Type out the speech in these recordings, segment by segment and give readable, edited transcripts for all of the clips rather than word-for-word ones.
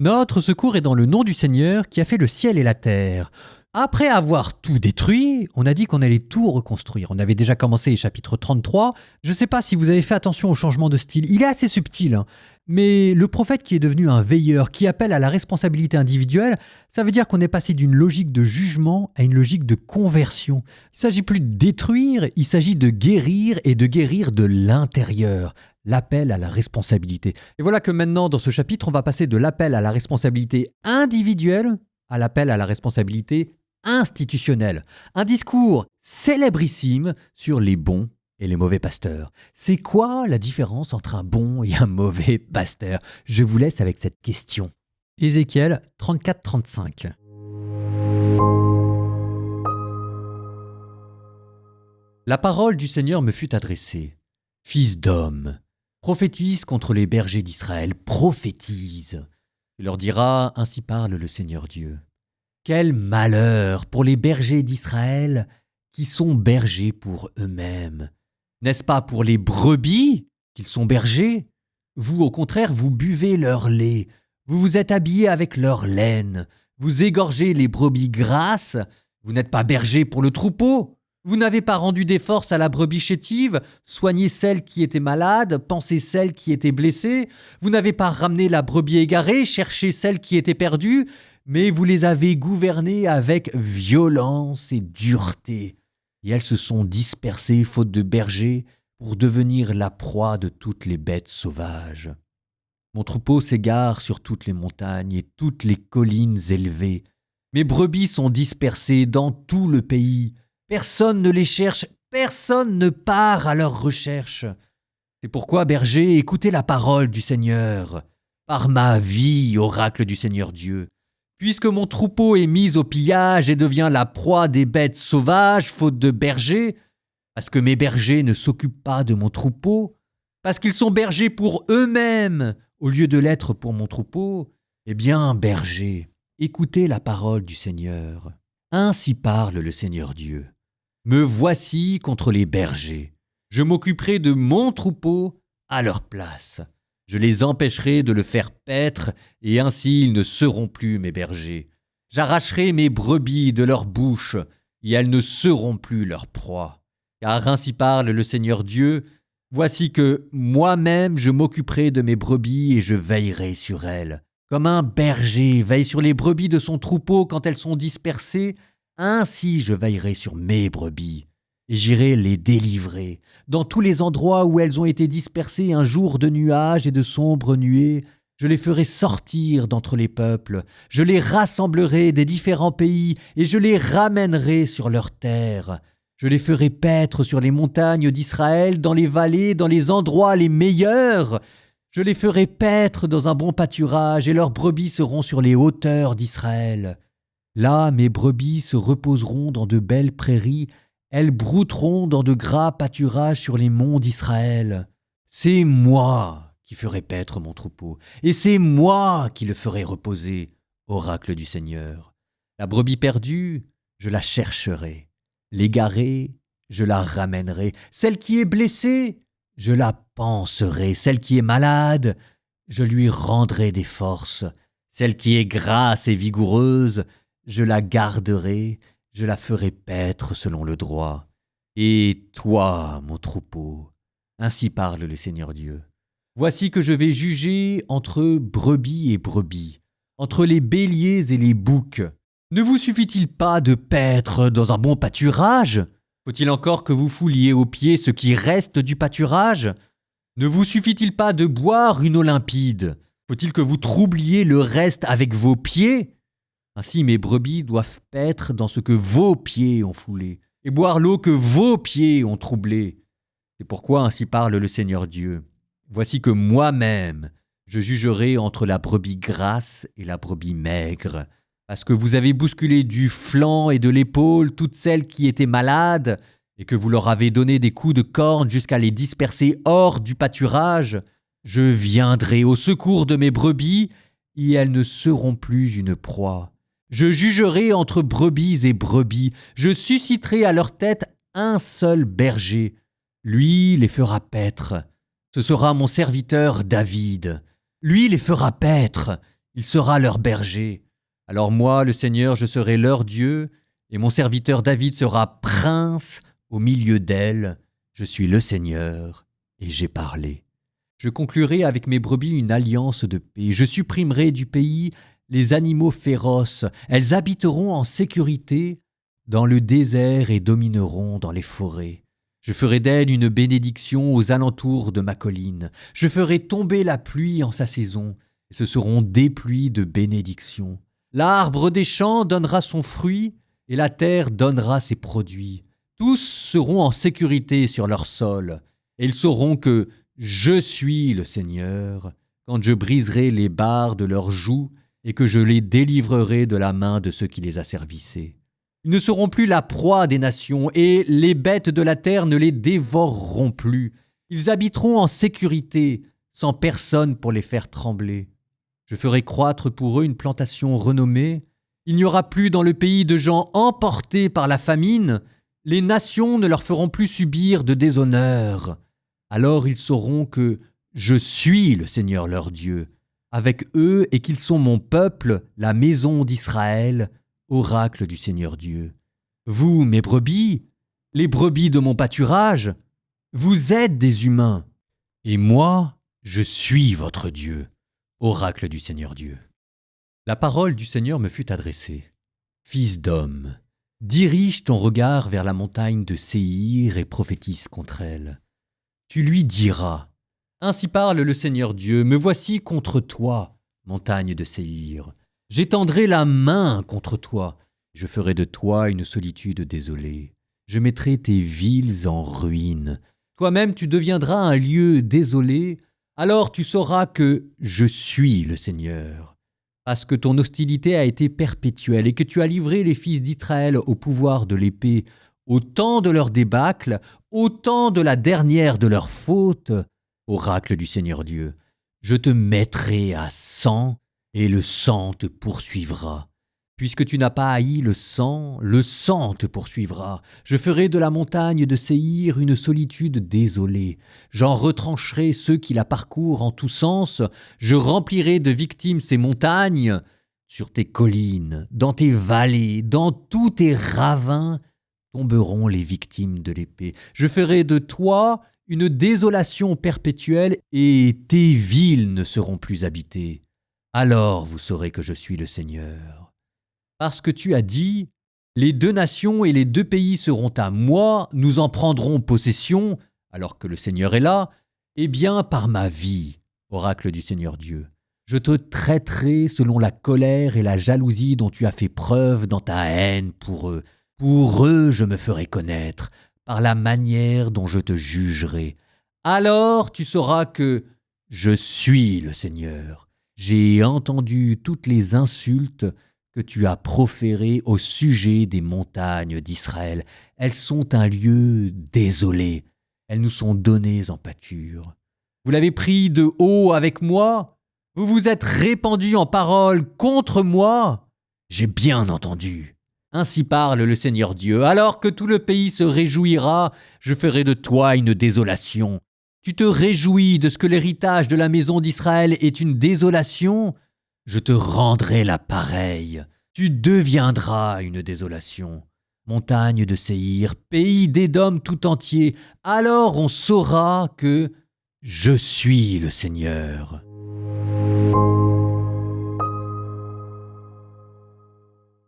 Notre secours est dans le nom du Seigneur qui a fait le ciel et la terre. Après avoir tout détruit, on a dit qu'on allait tout reconstruire. On avait déjà commencé chapitre 33. Je ne sais pas si vous avez fait attention au changement de style. Il est assez subtil, hein. Mais le prophète qui est devenu un veilleur, qui appelle à la responsabilité individuelle, ça veut dire qu'on est passé d'une logique de jugement à une logique de conversion. Il ne s'agit plus de détruire, il s'agit de guérir et de guérir de l'intérieur. L'appel à la responsabilité. Et voilà que maintenant, dans ce chapitre, on va passer de l'appel à la responsabilité individuelle à l'appel à la responsabilité institutionnelle. Un discours célébrissime sur les bons et les mauvais pasteurs. C'est quoi la différence entre un bon et un mauvais pasteur? Je vous laisse avec cette question. Ézéchiel 34-35. La parole du Seigneur me fut adressée. Fils d'homme, prophétise contre les bergers d'Israël, prophétise. Il leur dira, ainsi parle le Seigneur Dieu. Quel malheur pour les bergers d'Israël qui sont bergers pour eux-mêmes. N'est-ce pas pour les brebis qu'ils sont bergers? Vous, au contraire, vous buvez leur lait, vous vous êtes habillés avec leur laine, vous égorgez les brebis grasses, vous n'êtes pas bergers pour le troupeau. Vous n'avez pas rendu des forces à la brebis chétive, soigné celle qui était malade, pansé celle qui était blessée. Vous n'avez pas ramené la brebis égarée, cherché celle qui était perdue, mais vous les avez gouvernées avec violence et dureté. Et elles se sont dispersées, faute de bergers, pour devenir la proie de toutes les bêtes sauvages. Mon troupeau s'égare sur toutes les montagnes et toutes les collines élevées. Mes brebis sont dispersées dans tout le pays. Personne ne les cherche, personne ne part à leur recherche. C'est pourquoi, berger, écoutez la parole du Seigneur. Par ma vie, oracle du Seigneur Dieu, puisque mon troupeau est mis au pillage et devient la proie des bêtes sauvages, faute de berger, parce que mes bergers ne s'occupent pas de mon troupeau, parce qu'ils sont bergers pour eux-mêmes, au lieu de l'être pour mon troupeau, eh bien, berger, écoutez la parole du Seigneur. Ainsi parle le Seigneur Dieu. Me voici contre les bergers. Je m'occuperai de mon troupeau à leur place. Je les empêcherai de le faire paître, et ainsi ils ne seront plus mes bergers. J'arracherai mes brebis de leur bouche, et elles ne seront plus leur proie. Car ainsi parle le Seigneur Dieu, voici que moi-même je m'occuperai de mes brebis et je veillerai sur elles. Comme un berger veille sur les brebis de son troupeau quand elles sont dispersées, ainsi je veillerai sur mes brebis, et j'irai les délivrer. Dans tous les endroits où elles ont été dispersées un jour de nuages et de sombres nuées, je les ferai sortir d'entre les peuples, je les rassemblerai des différents pays, et je les ramènerai sur leurs terres. Je les ferai paître sur les montagnes d'Israël, dans les vallées, dans les endroits les meilleurs. Je les ferai paître dans un bon pâturage, et leurs brebis seront sur les hauteurs d'Israël. Là, mes brebis se reposeront dans de belles prairies, elles brouteront dans de gras pâturages sur les monts d'Israël. C'est moi qui ferai paître mon troupeau, et c'est moi qui le ferai reposer, oracle du Seigneur. La brebis perdue, je la chercherai. L'égarée, je la ramènerai. Celle qui est blessée, je la panserai. Celle qui est malade, je lui rendrai des forces. Celle qui est grasse et vigoureuse, je la garderai, je la ferai paître selon le droit. Et toi, mon troupeau, ainsi parle le Seigneur Dieu, voici que je vais juger entre brebis et brebis, entre les béliers et les boucs. Ne vous suffit-il pas de paître dans un bon pâturage? Faut-il encore que vous fouliez aux pieds ce qui reste du pâturage? Ne vous suffit-il pas de boire une eau limpide? Faut-il que vous troubliez le reste avec vos pieds? Ainsi mes brebis doivent paître dans ce que vos pieds ont foulé, et boire l'eau que vos pieds ont troublée. C'est pourquoi ainsi parle le Seigneur Dieu. Voici que moi-même, je jugerai entre la brebis grasse et la brebis maigre, parce que vous avez bousculé du flanc et de l'épaule toutes celles qui étaient malades, et que vous leur avez donné des coups de corne jusqu'à les disperser hors du pâturage. Je viendrai au secours de mes brebis, et elles ne seront plus une proie. Je jugerai entre brebis et brebis, je susciterai à leur tête un seul berger. Lui les fera paître. Ce sera mon serviteur David. Lui les fera paître. il sera leur berger. Alors moi, le Seigneur, je serai leur Dieu, et mon serviteur David sera prince au milieu d'elles. Je suis le Seigneur, et j'ai parlé. Je conclurai avec mes brebis une alliance de paix. Je supprimerai du pays les animaux féroces. Elles habiteront en sécurité dans le désert et domineront dans les forêts. Je ferai d'elles une bénédiction aux alentours de ma colline. Je ferai tomber la pluie en sa saison, et ce seront des pluies de bénédiction. L'arbre des champs donnera son fruit, et la terre donnera ses produits. Tous seront en sécurité sur leur sol, et ils sauront que je suis le Seigneur, quand je briserai les barres de leurs joues, et que je les délivrerai de la main de ceux qui les asservissaient. Ils ne seront plus la proie des nations, et les bêtes de la terre ne les dévoreront plus. Ils habiteront en sécurité, sans personne pour les faire trembler. Je ferai croître pour eux une plantation renommée. Il n'y aura plus dans le pays de gens emportés par la famine. Les nations ne leur feront plus subir de déshonneur. Alors ils sauront que je suis le Seigneur leur Dieu, avec eux, et qu'ils sont mon peuple, la maison d'Israël, oracle du Seigneur Dieu. Vous, mes brebis, les brebis de mon pâturage, vous êtes des humains, et moi, je suis votre Dieu, oracle du Seigneur Dieu. La parole du Seigneur me fut adressée. Fils d'homme, dirige ton regard vers la montagne de Séhir et prophétise contre elle. Tu lui diras, ainsi parle le Seigneur Dieu, me voici contre toi, montagne de Séhir. J'étendrai la main contre toi, je ferai de toi une solitude désolée. Je mettrai tes villes en ruine. Toi-même tu deviendras un lieu désolé, alors tu sauras que je suis le Seigneur. Parce que ton hostilité a été perpétuelle et que tu as livré les fils d'Israël au pouvoir de l'épée, au temps de leur débâcle, au temps de la dernière de leurs fautes, oracle du Seigneur Dieu, je te mettrai à sang, et le sang te poursuivra. Puisque tu n'as pas haï le sang te poursuivra. Je ferai de la montagne de Séhir une solitude désolée. J'en retrancherai ceux qui la parcourent en tous sens. Je remplirai de victimes ces montagnes. Sur tes collines, dans tes vallées, dans tous tes ravins, tomberont les victimes de l'épée. Je ferai de toi une désolation perpétuelle, et tes villes ne seront plus habitées. Alors vous saurez que je suis le Seigneur. Parce que tu as dit, les deux nations et les deux pays seront à moi, nous en prendrons possession, alors que le Seigneur est là, eh bien par ma vie, oracle du Seigneur Dieu, je te traiterai selon la colère et la jalousie dont tu as fait preuve dans ta haine pour eux. Pour eux je me ferai connaître, par la manière dont je te jugerai. Alors tu sauras que je suis le Seigneur. J'ai entendu toutes les insultes que tu as proférées au sujet des montagnes d'Israël. Elles sont un lieu désolé. Elles nous sont données en pâture. Vous l'avez pris de haut avec moi. Vous vous êtes répandus en paroles contre moi. J'ai bien entendu. Ainsi parle le Seigneur Dieu. Alors que tout le pays se réjouira, je ferai de toi une désolation. Tu te réjouis de ce que l'héritage de la maison d'Israël est une désolation? Je te rendrai la pareille. Tu deviendras une désolation. Montagne de Séhir, pays d'Édom tout entier, alors on saura que je suis le Seigneur.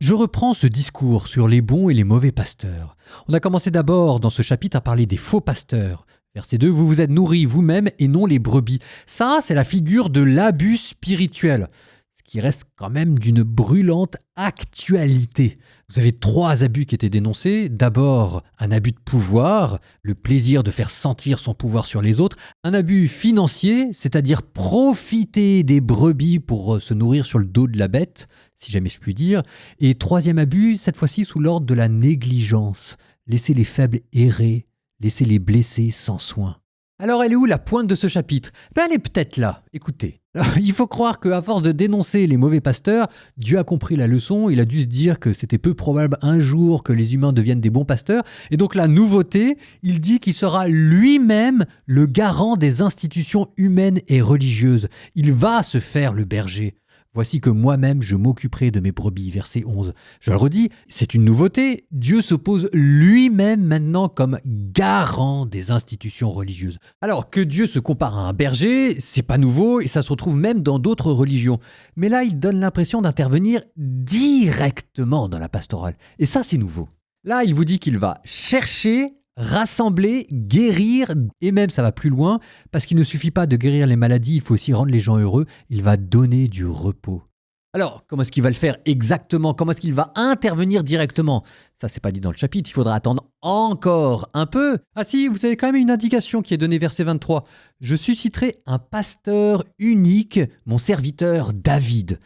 Je reprends ce discours sur les bons et les mauvais pasteurs. On a commencé d'abord dans ce chapitre à parler des faux pasteurs. Verset 2, vous vous êtes nourris vous-même et non les brebis. Ça, c'est la figure de l'abus spirituel, ce qui reste quand même d'une brûlante actualité. Vous avez 3 abus qui étaient dénoncés. D'abord, un abus de pouvoir, le plaisir de faire sentir son pouvoir sur les autres. Un abus financier, c'est-à-dire profiter des brebis pour se nourrir sur le dos de la bête, si jamais je puis dire. Et 3e abus, cette fois-ci sous l'ordre de la négligence. Laisser les faibles errer, laisser les blessés sans soin. Alors elle est où la pointe de ce chapitre? Elle est peut-être là, écoutez. Alors, il faut croire qu'à force de dénoncer les mauvais pasteurs, Dieu a compris la leçon, il a dû se dire que c'était peu probable un jour que les humains deviennent des bons pasteurs, et donc la nouveauté, il dit qu'il sera lui-même le garant des institutions humaines et religieuses. Il va se faire le berger. voici que moi-même je m'occuperai de mes brebis. Verset 11. Je le redis, c'est une nouveauté. Dieu se pose lui-même maintenant comme garant des institutions religieuses. Alors que Dieu se compare à un berger, c'est pas nouveau et ça se retrouve même dans d'autres religions. Mais là, il donne l'impression d'intervenir directement dans la pastorale. Et ça, c'est nouveau. Là, il vous dit qu'il va chercher, rassembler, guérir, et même ça va plus loin, parce qu'il ne suffit pas de guérir les maladies, il faut aussi rendre les gens heureux, il va donner du repos. Alors, comment est-ce qu'il va le faire exactement? Comment est-ce qu'il va intervenir directement? Ça, c'est pas dit dans le chapitre, il faudra attendre encore un peu. Ah si, vous avez quand même une indication qui est donnée verset 23. « Je susciterai un pasteur unique, mon serviteur David ».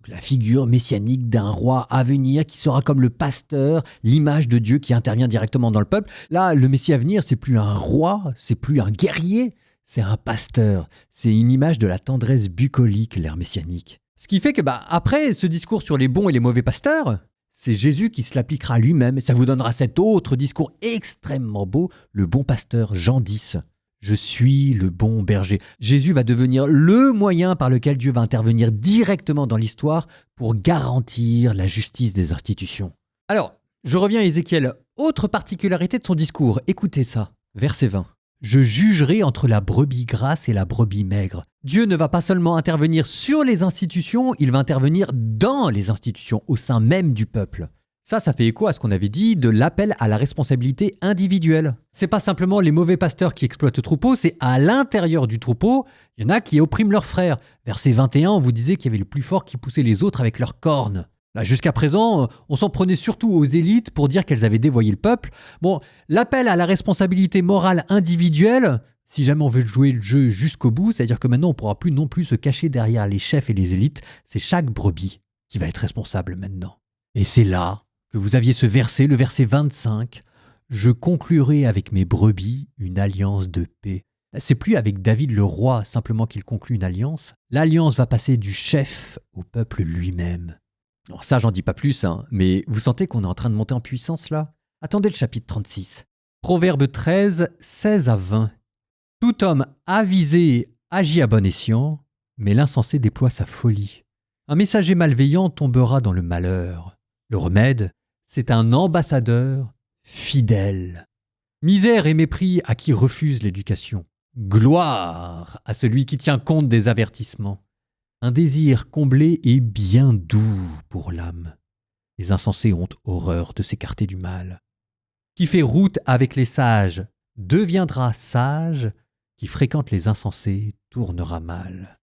La figure messianique d'un roi à venir qui sera comme le pasteur, l'image de Dieu qui intervient directement dans le peuple. Là, le Messie à venir, c'est plus un roi, c'est plus un guerrier, c'est un pasteur. C'est une image de la tendresse bucolique, l'ère messianique. Ce qui fait que, après ce discours sur les bons et les mauvais pasteurs, c'est Jésus qui se l'appliquera lui-même et ça vous donnera cet autre discours extrêmement beau, le bon pasteur Jean 10. Je suis le bon berger. Jésus va devenir le moyen par lequel Dieu va intervenir directement dans l'histoire pour garantir la justice des institutions. Alors, je reviens à Ézéchiel. Autre particularité de son discours, écoutez ça. Verset 20. « Je jugerai entre la brebis grasse et la brebis maigre. » Dieu ne va pas seulement intervenir sur les institutions, il va intervenir dans les institutions, au sein même du peuple. Ça fait écho à ce qu'on avait dit de l'appel à la responsabilité individuelle. C'est pas simplement les mauvais pasteurs qui exploitent le troupeau, c'est à l'intérieur du troupeau, il y en a qui oppriment leurs frères. Verset 21, on vous disait qu'il y avait le plus fort qui poussait les autres avec leurs cornes. Là, jusqu'à présent, on s'en prenait surtout aux élites pour dire qu'elles avaient dévoyé le peuple. Bon, l'appel à la responsabilité morale individuelle, si jamais on veut jouer le jeu jusqu'au bout, c'est-à-dire que maintenant on ne pourra plus non plus se cacher derrière les chefs et les élites, c'est chaque brebis qui va être responsable maintenant. Et c'est là que vous aviez ce verset, le verset 25, « Je conclurai avec mes brebis une alliance de paix ». C'est plus avec David le roi simplement qu'il conclut une alliance. L'alliance va passer du chef au peuple lui-même. Alors ça, j'en dis pas plus, mais vous sentez qu'on est en train de monter en puissance là? Attendez le chapitre 36. Proverbe 13, 16 à 20. « Tout homme avisé agit à bon escient, mais l'insensé déploie sa folie. Un messager malveillant tombera dans le malheur. Le remède, c'est un ambassadeur fidèle. Misère et mépris à qui refuse l'éducation. Gloire à celui qui tient compte des avertissements. Un désir comblé est bien doux pour l'âme. Les insensés ont horreur de s'écarter du mal. Qui fait route avec les sages deviendra sage, qui fréquente les insensés tournera mal. »